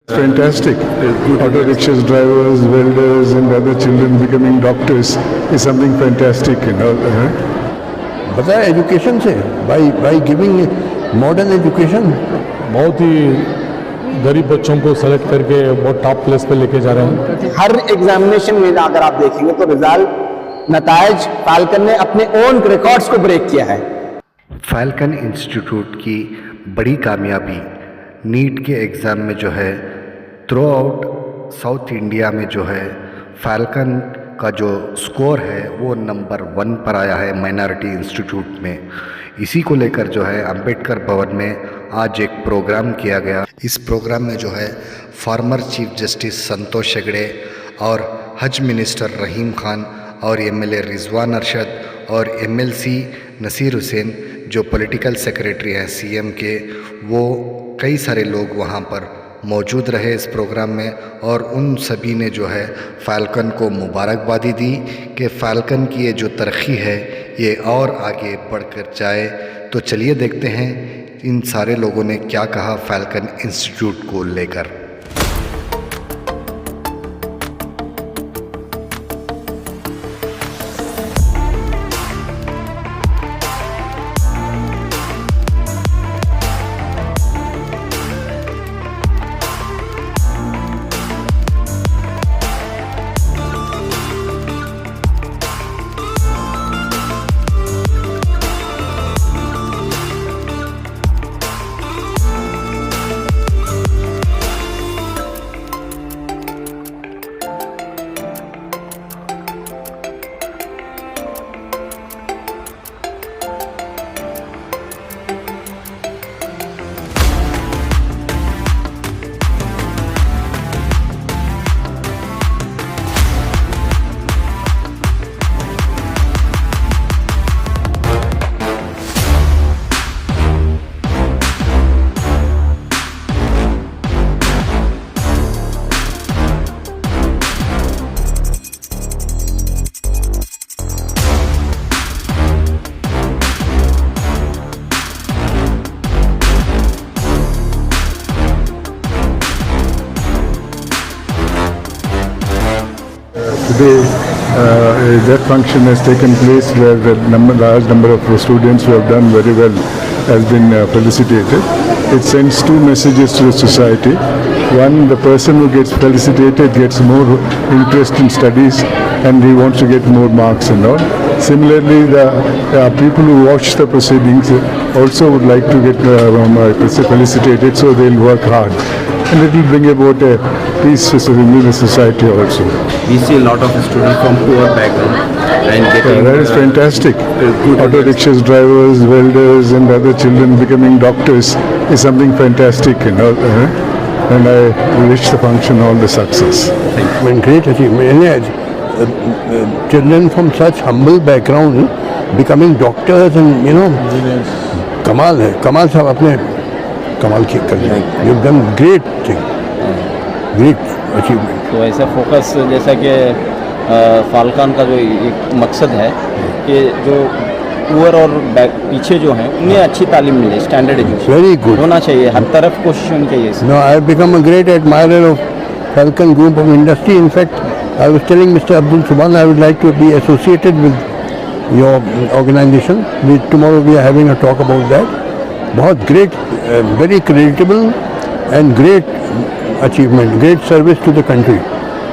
Fantastic. Auto rickshaws, drivers, welders, and other children becoming doctors is something fantastic, you know. बताया education से by giving modern education बहुत ही गरीब बच्चों को select करके बहुत टॉप प्लेस पे लेके जा रहे हैं। हर एग्जामिनेशन में अगर आप देखेंगे तो रिजल्ट नतायज फाल्कन ने अपने ओन रिकॉर्ड्स को ब्रेक किया है। फाल्कन इंस्टीट्यूट की बड़ी कामयाबी नीट के एग्ज़ाम में जो है थ्रू आउट साउथ इंडिया में जो है फाल्कन का जो स्कोर है वो नंबर 1 पर आया है माइनॉरिटी इंस्टीट्यूट में। इसी को लेकर जो है अंबेडकर भवन में आज एक प्रोग्राम किया गया। इस प्रोग्राम में जो है फॉर्मर चीफ जस्टिस संतोष हेगड़े और हज मिनिस्टर रहीम खान और एमएलए रिजवान अरशद और एमएलसी नसीर हुसैन जो पॉलिटिकल सेक्रेटरी हैं सीएम के, वो कई सारे लोग वहाँ पर मौजूद रहे इस प्रोग्राम में और उन सभी ने जो है फाल्कन को मुबारकबादी दी कि फाल्कन की ये जो तरक्की है ये और आगे बढ़कर जाए। तो चलिए देखते हैं इन सारे लोगों ने क्या कहा फाल्कन इंस्टीट्यूट को लेकर। Today, that function has taken place where the large number of students who have done very well has been felicitated. It sends two messages to the society. One, the person who gets felicitated gets more interest in studies and he wants to get more marks and all. Similarly, the people who watch the proceedings also would like to get felicitated, so they'll work hard. And it will bring about a peace in the society also. We see a lot of students from poor background and getting that is fantastic. Auto rickshaws, drivers, welders, and other children becoming doctors is something fantastic, you know. And I wish the function all the success. great achievement. Children from such humble background becoming doctors and कमाल है, कमाल साहब आपने कमाल कर दिया। You've done great thing, great achievement. तो ऐसा फोकस जैसा कि फाल्कन का जो एक मकसद है कि जो पुअर और पीछे जो हैं उन्हें अच्छी तालीम मिले, स्टैंडर्ड एजुकेशन वेरी गुड होना चाहिए, हर तरफ कोशिश होनी चाहिए। No, I have become a great admirer of Falcon Group of Industry. In fact, I was telling Mr. Abdul Subhan I would like to be associated with your organization. Tomorrow we are having a talk about that. बहुत great, very creditable and great achievement, great service to the country.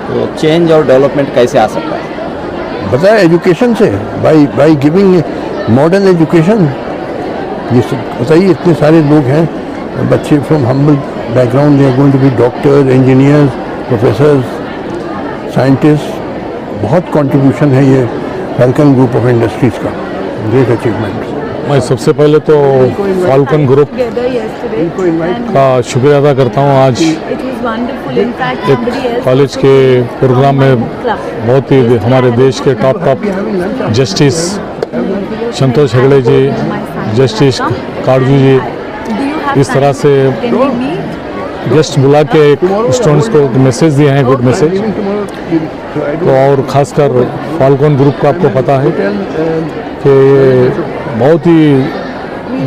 तो change और development कैसे आ सकता है? बताया education से, by giving modern education. ये बताइए इतने सारे लोग हैं, बच्चे from humble background, they are going to be doctors, engineers, professors, scientist. बहुत कंट्रीब्यूशन है ये फाल्कन ग्रुप ऑफ इंडस्ट्रीज़ का, ग्रेट अचीवमेंट। मैं सबसे पहले तो फाल्कन ग्रुप का शुक्रिया अदा करता हूँ। आज एक कॉलेज के प्रोग्राम में बहुत ही हमारे देश के टॉप जस्टिस संतोष हेगड़े जी, जस्टिस काड़जू जी इस तरह से गेस्ट बुला के स्टूडेंट्स को मैसेज दिए हैं, गुड मैसेज। तो और ख़ासकर फाल्कन ग्रुप का आपको पता है कि बहुत ही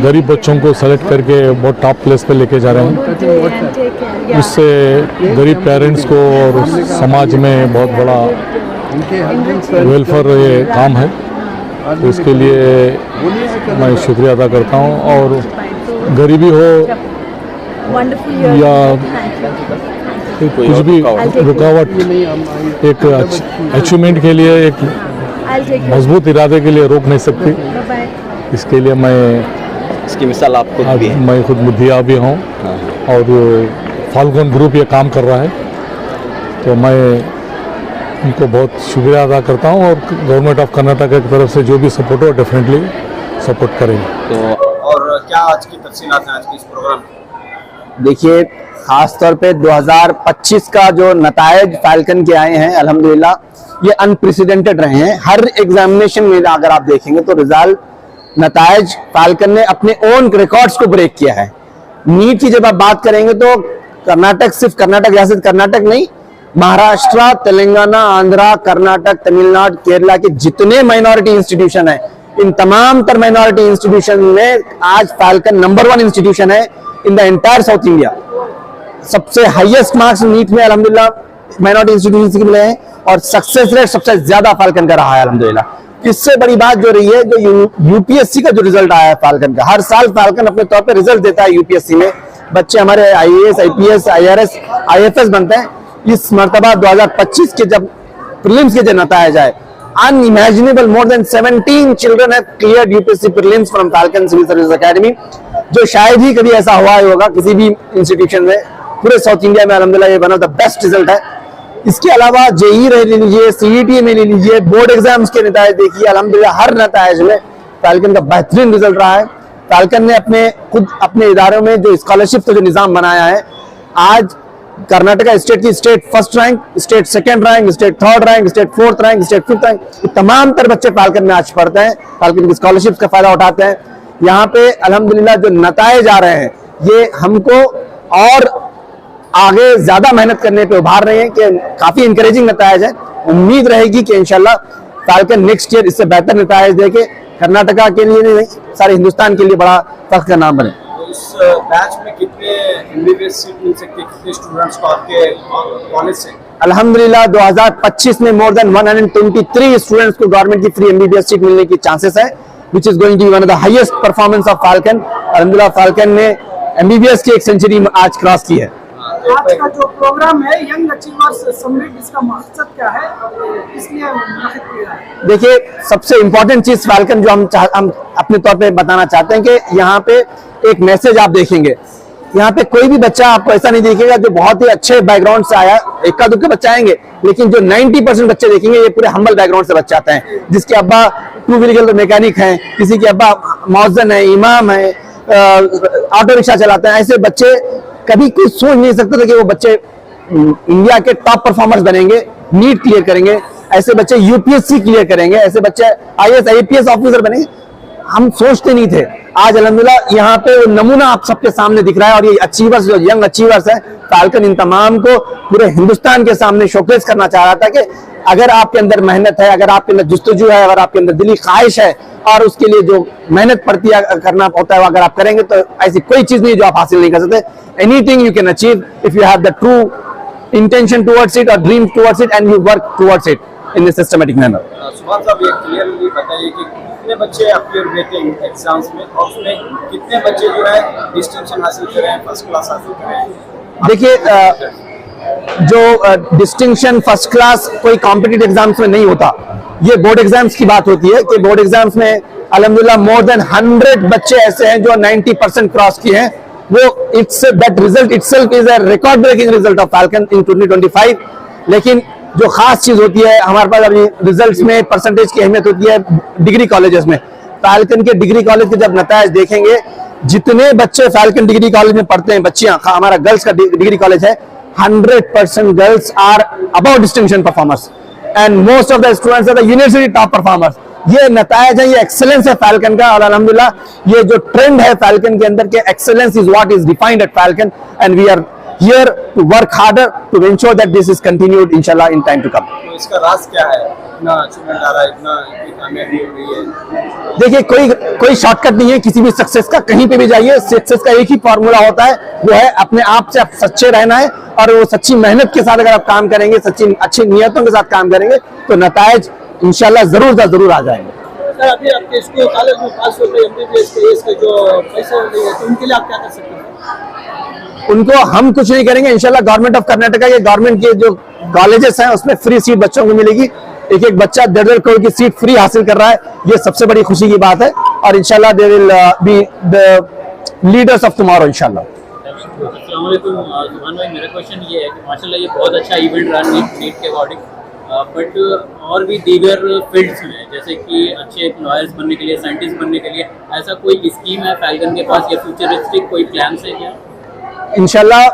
गरीब बच्चों को सेलेक्ट करके बहुत टॉप प्लेस पे लेके जा रहे हैं। उससे गरीब पेरेंट्स को और समाज में बहुत बड़ा वेलफेयर ये काम है, तो इसके लिए मैं शुक्रिया अदा करता हूँ। और गरीबी हो या कुछ भी रुकावट, एक अचीवमेंट के लिए, एक मजबूत इरादे के लिए रोक नहीं सकती। इसके लिए मैं इसकी मिसाल आप खुद भी हैं। मैं खुद मुद्दिया भी हूँ और फाल्कन ग्रुप ये काम कर रहा है, तो मैं उनको बहुत शुक्रिया अदा करता हूँ। और गवर्नमेंट ऑफ कर्नाटक की तरफ से जो भी सपोर्ट हो डेफिनेटली सपोर्ट करेंगे। तो और क्या आज की तफसीलात हैं आज के इस प्रोग्राम में? देखिए, खास तौर पे 2025 का जो नतायज फाल्कन के आए हैं, अल्हम्दुलिल्लाह ये अनप्रेसिडेंटेड रहे हैं। हर एग्जामिनेशन में अगर आप देखेंगे तो रिजल्ट नतायज फाल्कन ने अपने ओन रिकॉर्ड्स को ब्रेक किया है। नीट की जब आप बात करेंगे तो कर्नाटक, सिर्फ कर्नाटक रियासत कर्नाटक नहीं, महाराष्ट्र, तेलंगाना, आंध्रा, कर्नाटक, तमिलनाडु, केरला के जितने माइनॉरिटी इंस्टीट्यूशन है, इन तमाम तर माइनॉरिटी इंस्टीट्यूशन में आज फाल्कन नंबर 1 इंस्टीट्यूशन है in the entire south India. सबसे हाईएस्ट मार्क्स नीट में अल्हम्दुलिल्लाह माइनॉरिटी इंस्टीट्यूशन से मिले हैं और सक्सेस रेट सबसे ज्यादा फाल्कन का रहा है अल्हम्दुलिल्लाह। इससे बड़ी बात जो रही है, जो यूपीएससी का जो रिजल्ट आया है फाल्कन का, हर साल फाल्कन अपने तौर पे रिजल्ट देता है यूपीएससी में, बच्चे हमारे आईएएस, आईपीएस, आईआरएस, आईएफएस बनते हैं। इस मर्तबा 2025 के जब प्रीलिम्स के जो नतायज आए, unimaginable more than 17 children have cleared UPSC prelims from Falcon Civil Service Academy, जो शायद ही कभी ऐसा हुआ होगा किसी भी इंस्टीट्यूशन में पूरे साउथ इंडिया में। अल्हम्दुलिल्लाह ये one of the best result है। इसके अलावा जेई ले लीजिए, सीईटी में ले लीजिए, बोर्ड एग्जाम्स के नतायज देखिए, अल्हम्दुलिल्लाह हर नतायज में फाल्कन का बेहतरीन रिजल्ट रहा है। फाल्कन ने अपने इदारों में जो स्कॉलरशिप का जो निजाम बनाया है, आज कर्नाटका स्टेट की state first rank, state second rank, state third rank, state fourth rank, state fifth rank, तमाम तर बच्चे फाल्कन में आज पढ़ते हैं, फाल्कन की स्कॉलरशिप का फायदा उठाते हैं। यहाँ पे अल्हम्दुलिल्लाह जो नतायज आ रहे हैं, ये हमको और आगे ज्यादा मेहनत करने पे उभार रहे हैं कि काफी इंकरेजिंग नतायज है। उम्मीद रहेगी कि इंशाल्लाह फाल्कन नेक्स्ट ईयर इससे बेहतर नतायज देके कर्नाटका के लिए नहीं, सारे हिंदुस्तान के लिए बड़ा फख्र का नाम बने। इस बैच में कितने एमबीबीएस सीट मिल सकते हैं, कितने स्टूडेंट्स को आपके कॉलेज से? अल्हम्दुलिल्लाह 2025 में मोर देन 123 स्टूडेंट्स को गवर्नमेंट की फ्री एमबीबीएस सीट मिलने की चांसेस है, which is going to be one of the highest performance of Falcon. अल्हम्दुलिल्लाह फाल्कन ने एमबीबीएस की एक सेंचुरी आज क्रॉस की है। आज का जो प्रोग्राम है यंग अचीवर्स समिट, इसका मकसद क्या है और इसलिए मुनाकिद किया है? देखिए, सबसे इंपॉर्टेंट चीज फाल्कन जो हम अपने तौर पे बताना चाहते हैं कि यहाँ पे एक मैसेज आप देखेंगे, यहाँ पे कोई भी बच्चा आपको ऐसा नहीं दिखेगा जो बहुत ही अच्छे बैकग्राउंड से आया, इक्का दुक्के बच्चे आएंगे, लेकिन जो 90% बच्चे देखेंगे ये पूरे हम्बल बैकग्राउंड से बच्चे आते हैं, जिसके अब्बा 2 व्हीलर मैकेनिक हैं, किसी के अब्बा मौजन है, इमाम है, ऑटो रिक्शा चलाते हैं। ऐसे बच्चे कभी कोई सोच नहीं सकते थे कि वो बच्चे इंडिया के टॉप परफॉर्मर्स बनेंगे, नीट क्लियर करेंगे, ऐसे बच्चे यूपीएससी क्लियर करेंगे, ऐसे बच्चे आईएएस आईपीएस ऑफिसर बनेंगे, हम सोचते नहीं थे। आज अल्हम्दुलिल्लाह यहाँ पे नमूना आप सबके सामने दिख रहा है और ये अचीवर्स, जो यंग अचीवर्स है, फाल्कन इन तमाम को पूरे हिंदुस्तान के सामने शोकेस करना चाह रहा था कि अगर आपके अंदर मेहनत है, अगर आपके अंदर जुस्तजू है, अगर आपके अंदर दिली ख्वाहिश है और उसके लिए जो मेहनत पड़ती है करना होता है, अगर आप करेंगे तो ऐसी कोई चीज नहीं जो आप हासिल नहीं कर सकते। Anything you can achieve if you have the true intention towards it और dream towards it and you work towards it in a systematic manner. Subhan साहब, ये क्लियरली बताइए कि कितने बच्चे अपीयर हुए थे एग्जाम्स में और उसमें कितने बच्चे जो है डिस्टिंक्शन हासिल कर रहे हैं, फर्स्ट क्लास हासिल कर रहे हैं? देखिए, जो डिस्टिंक्शन फर्स्ट क्लास कोई कॉम्पिटिटिव एग्जाम्स में नहीं होता, ये बोर्ड एग्जाम्स की बात होती है कि बोर्ड एग्जाम्स में अल्हम्दुलिल्लाह मोर देन 100 बच्चे ऐसे हैं जो 90% क्रॉस किए हैं। वो that result itself is a record breaking result of Falcon in 2025। लेकिन जो खास चीज होती है हमारे पास अभी रिजल्ट्स में परसेंटेज की अहमियत होती है डिग्री कॉलेजेस में। फाल्कन के डिग्री कॉलेज के जब नतायज देखेंगे, जितने बच्चे फाल्कन डिग्री कॉलेज में पढ़ते हैं, बच्चियां, हमारा गर्ल्स का डिग्री कॉलेज है, 100% girls are about distinction performers and most of the students are the university top performers. ये नतायज है, ये एक्सेलेंस है फाल्कन का और अल्हम्दुलिल्लाह ये जो ट्रेंड है फाल्कन के अंदर के excellence is what is defined at Falcon and we are here to work harder to ensure that this is continued inshallah in time to come. तो इसका राज क्या है? इतना अचीवमेंट आ रहा है, इतना कामयाबी हो रही है। देखिए कोई शॉर्टकट नहीं है किसी भी सक्सेस का, कहीं पे भी जाइए सक्सेस का एक ही फॉर्मूला होता है, वो है अपने आप से आप सच्चे रहना है और वो सच्ची मेहनत के साथ अगर आप काम करेंगे, सच्ची अच्छी नियतों के साथ काम करेंगे तो नतायज इंशाल्लाह जरूर आ जाएंगे। सर अभी आपके स्कूल कॉलेज में पास होते MBBS के जो पैसे होते हैं तो उनके लिए आप क्या कर सकते हैं? उनको हम कुछ नहीं करेंगे, इंशाल्लाह गवर्नमेंट ऑफ कर्नाटका के गवर्नमेंट के जो कॉलेजेस हैं उसमें फ्री सीट बच्चों को मिलेगी। एक बच्चा 1.5 करोड़ की सीट फ्री हासिल कर रहा है, ये सबसे बड़ी खुशी की बात है और इंशाल्लाह they will be the leaders of tomorrow इंशाल्लाह। अस्सलाम वालेकुम जुमान भाई, मेरा क्वेश्चन ये है कि माशाल्लाह ये बहुत अच्छा इवेंट रहा नीट के अकॉर्डिंग, बट और भी दीगर फील्ड्स में जैसे कि अच्छे लॉयर्स बनने के लिए, साइंटिस्ट बनने के लिए ऐसा कोई स्कीम है फैल्कन के पास या फ्यूचरिस्टिक कोई प्लान है क्या? इंशाल्लाह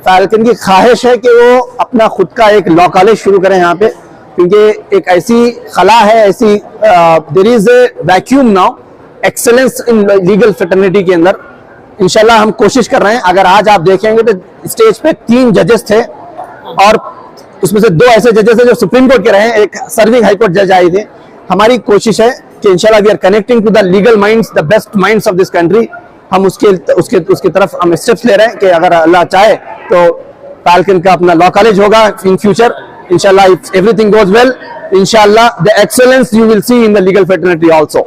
फैल्कन की ख्वाहिश है कि वो अपना खुद का एक लॉ कॉलेज शुरू करें यहाँ पे, क्योंकि एक ऐसी खला है, ऐसी there is a vacuum now excellence in legal fraternity के अंदर। इंशाल्लाह हम कोशिश कर रहे हैं। अगर आज आप देखेंगे तो स्टेज पे 3 जजेस थे और उसमें से 2 ऐसे जजेस हैं जो सुप्रीम कोर्ट के रहे हैं, एक सर्विंग हाई कोर्ट जज आए थे। हमारी कोशिश है कि इंशाल्लाह we are connecting to the legal minds, the best minds of this country. हम उसके तरफ हम स्टेप्स ले रहे हैं कि अगर अल्लाह चाहे तो फैल्कन का अपना लॉ कॉलेज होगा इन फ्यूचर इंशाल्लाह, इफ एवरीथिंग गोज वेल इंशाल्लाह the excellence you will see in the legal fraternity also.